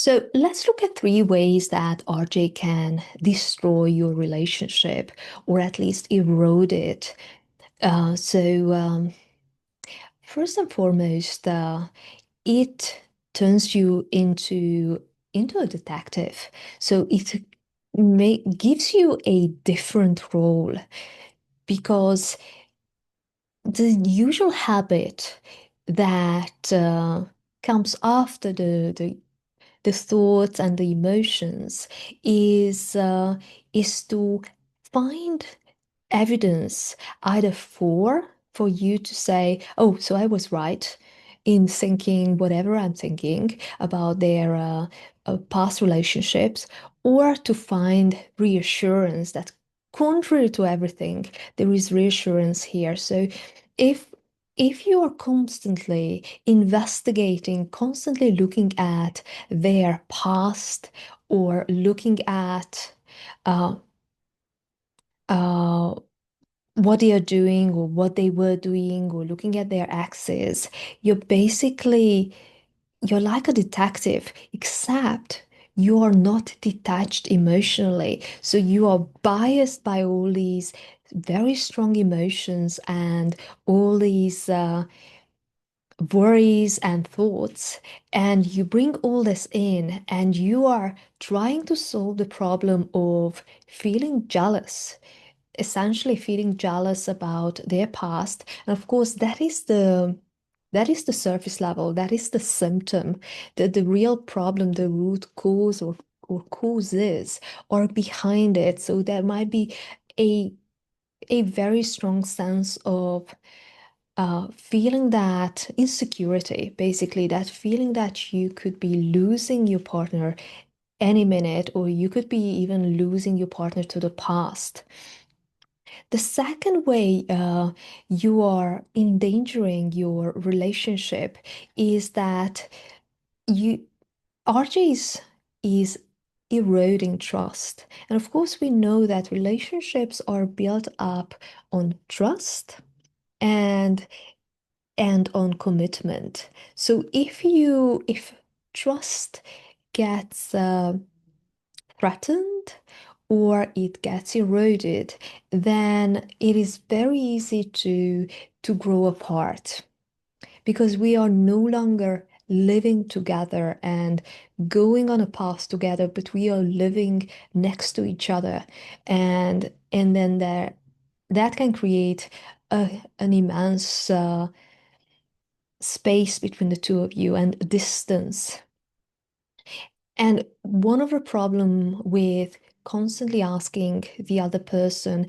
So let's look at three ways that RJ can destroy your relationship or at least erode it. First and foremost, it turns you into a detective. So gives you a different role because the usual habit that comes after the thoughts and the emotions is uh, is to find evidence either for you to say, oh, so I was right in thinking whatever I'm thinking about their past relationships, or to find reassurance that contrary to everything, there is reassurance here. So if if you are constantly investigating, constantly looking at their past or looking at uh, uh, what they are doing or what they were doing or looking at their exes, you're basically you're like a detective, except you are not detached emotionally. So you are biased by all these very strong emotions and all these worries and thoughts, and you bring all this in, and you are trying to solve the problem of feeling jealous, essentially feeling jealous about their past. And of course, that is the surface level, that is the symptom. The real problem, the root cause or causes are behind it. So there might be a a very strong sense of feeling that insecurity, basically, that feeling that you could be losing your partner any minute, or you could be even losing your partner to the past. The second way you are endangering your relationship is that you RJ is eroding trust. And of course, we know that relationships are built up on trust and on commitment. So if trust gets threatened or it gets eroded, then it is very easy to grow apart because we are no longer living together and going on a path together, but we are living next to each other. And then that can create an immense space between the two of you and distance. And one of the problem with constantly asking the other person,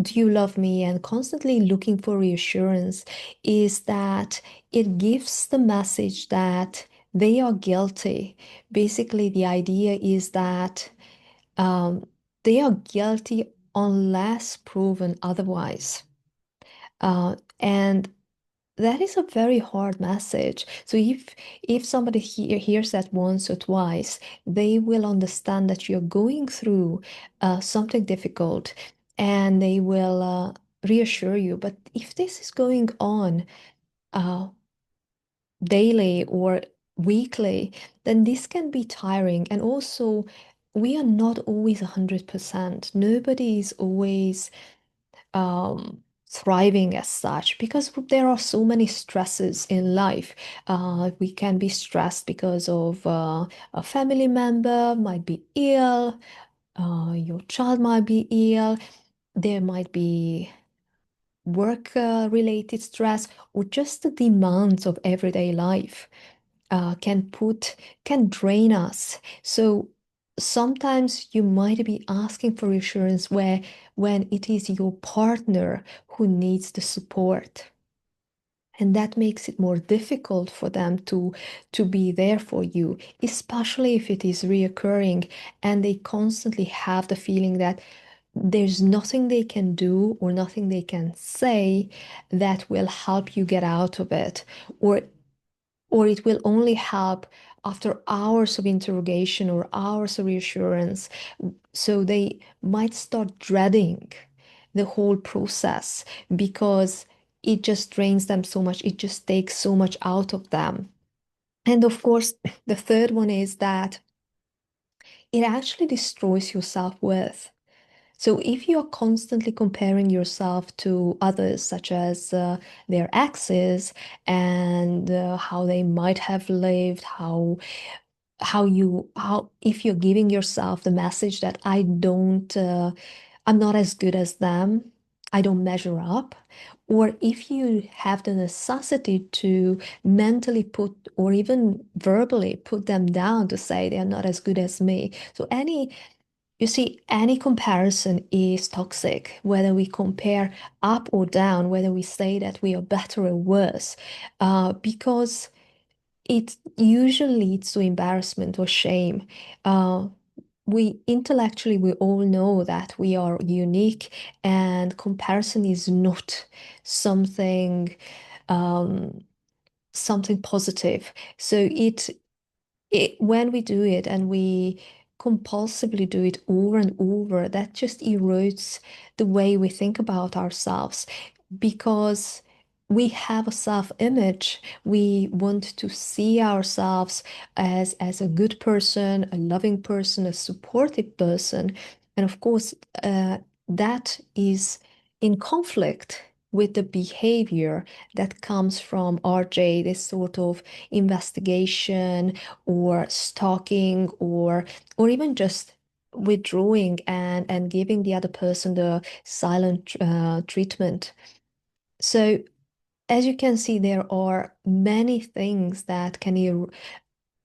do you love me? And constantly looking for reassurance is that it gives the message that they are guilty. Basically, the idea is that um, they are guilty unless proven otherwise. And that is a very hard message. So if somebody hears that once or twice, they will understand that you're going through something difficult, and they will reassure you. But if this is going on uh, daily or weekly, then this can be tiring. And also, we are not always 100%. Nobody is always thriving as such because there are so many stresses in life. We can be stressed because of a family member might be ill, your child might be ill, there might be work related stress, or just the demands of everyday life can drain us. So sometimes you might be asking for reassurance where when it is your partner who needs the support. And that makes it more difficult for them to be there for you, especially if it is reoccurring and they constantly have the feeling that there's nothing they can do or nothing they can say that will help you get out of it, or it will only help after hours of interrogation or hours of reassurance. So they might start dreading the whole process because it just drains them so much. It just takes so much out of them. And of course, the third one is that it actually destroys your self-worth. So if you're constantly comparing yourself to others, such as their exes and how they might have lived, how if you're giving yourself the message that I'm not as good as them, I don't measure up, or if you have the necessity to mentally put or even verbally put them down to say they're not as good as me. So you see, any comparison is toxic, whether we compare up or down, whether we say that we are better or worse, because it usually leads to embarrassment or shame. Uh, we intellectually, we all know that we are unique, and comparison is not something um, something positive. So when we do it and we compulsively do it over and over, that just erodes the way we think about ourselves because we have a self-image. We want to see ourselves as a good person, a loving person, a supportive person. And of course, that is in conflict with the behavior that comes from RJ, this sort of investigation or stalking or even just withdrawing and giving the other person the silent treatment. So as you can see, there are many things that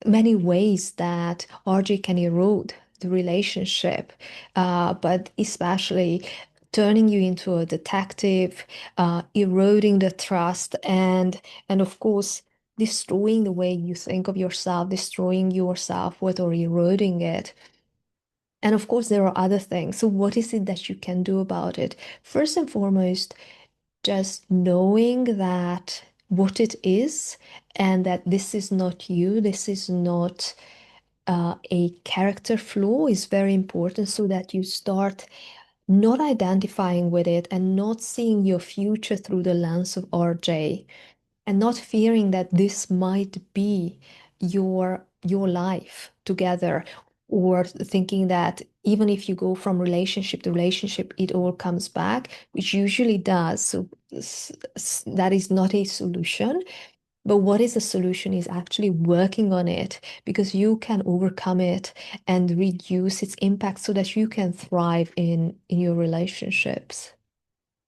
many ways that RG can erode the relationship, but especially turning you into a detective, eroding the trust, and of course, destroying the way you think of yourself, destroying your self-worth or eroding it. And of course, there are other things. So, what is it that you can do about it? First and foremost, just knowing that what it is and that this is not you, this is not a character flaw is very important so that you start not identifying with it and not seeing your future through the lens of RJ and not fearing that this might be your life together or thinking that even if you go from relationship to relationship it all comes back, which usually does. So that is not a solution, but what is the solution is actually working on it because you can overcome it and reduce its impact so that you can thrive in your relationships.